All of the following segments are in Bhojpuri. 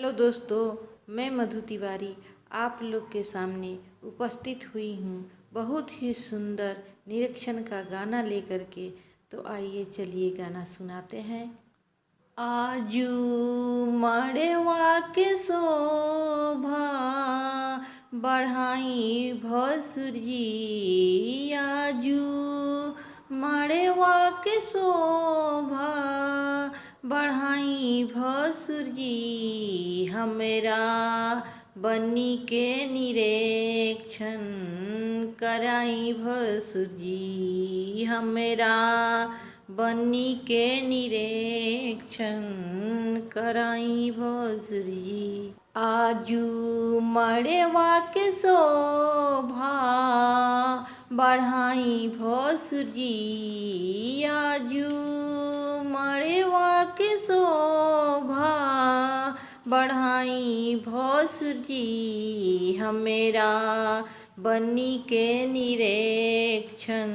हेलो दोस्तों, मैं मधु तिवारी आप लोग के सामने उपस्थित हुई हूँ बहुत ही सुंदर निरीक्षण का गाना लेकर के। तो आइए चलिए गाना सुनाते हैं। आजू मड़वा के शोभा बढ़ाई भसुर जी, आजू मड़वा के शोभा बढ़ाई भसुर जी, हमरा बनी के निरीक्षण कराई भसुर जी, हमरा बनी के निरीक्षण कराई भसुर जी। आजू मड़वा के शोभा बढ़ाई भसुर जी, आजू मड़वा के शोभा बढ़ाई भसुर जी, हमेरा बनी के निरीक्षण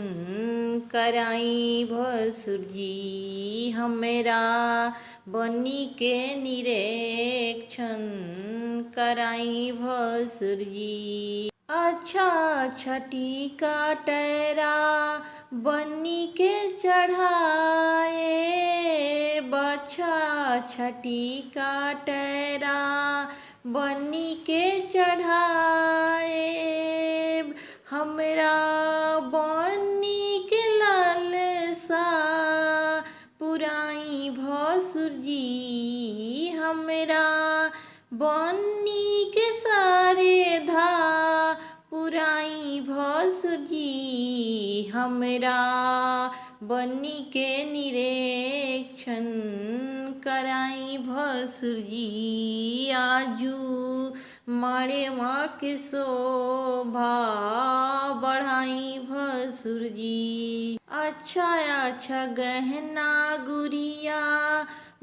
कराई भसुर जी, हमेरा बनी के निरीक्षण कराई भसुर जी। अच्छा छठी का टैरा बनी के चढ़ाए, बच्चा छठी का टैरा बनी के चढ़ाए, हमरा बनी के लालसा पुराई भसुर जी, हमरा बनी के सारे धा पुराई भसुर जी, हमरा बनी के निरीक्षण कराई भसुर जी, आजू मड़वा के शोभा बढ़ाई भसुर जी। अच्छा अच्छा गहना गुड़िया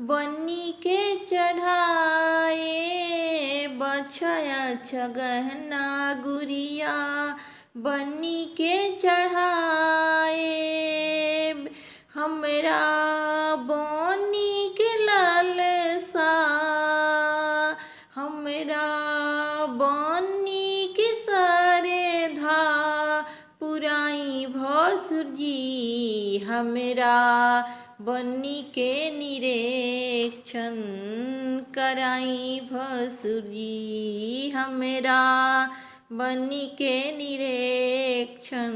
बनी के चढ़ाए, बच्चा अच्छा गहना गुड़िया बनी के चढ़ाए, हमरा बनी के लालसा, हमरा बनी के सारे धा पुराई भसुर जी, हमरा बनी के निरीक्षण कराई भसुर जी, हमरा बनी के निरीक्षण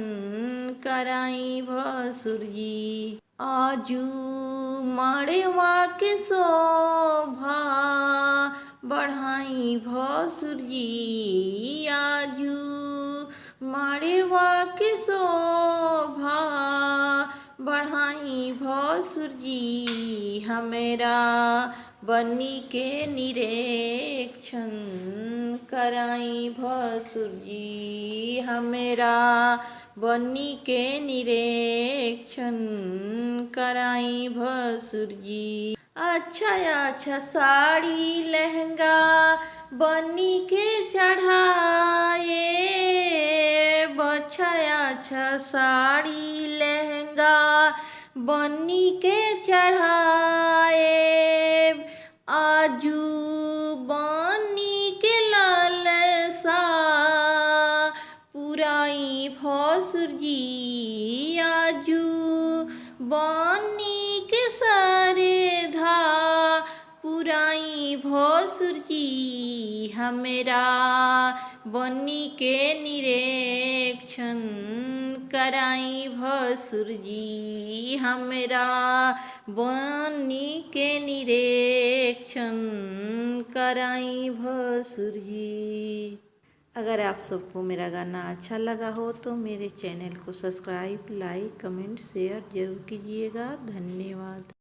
कराई भसुर जी। आजू मड़वा के शोभा बढ़ाई भसुर जी, आजू मड़वा के शोभा बढ़ाई भसुर जी, हमेरा बनी के निरीक्षण कराई भसुर जी, हमेरा बनी के निरीक्षण कराई भसुर जी। अच्छा अच्छा साड़ी लहंगा बनी के चढ़ाए, बच्चा अच्छा साड़ी लहंगा बनी के चढ़ाए, आजू बनी के लालसा पुराई भसुर जी, आजू बनी के सारे धा पुराई भसुर जी, हमरा बनी के निरीक्षण कराई भसुर जी, हमरा बनी के निरीक्षण कराई भसुर जी। अगर आप सबको मेरा गाना अच्छा लगा हो तो मेरे चैनल को सब्सक्राइब, लाइक, कमेंट, शेयर ज़रूर कीजिएगा। धन्यवाद।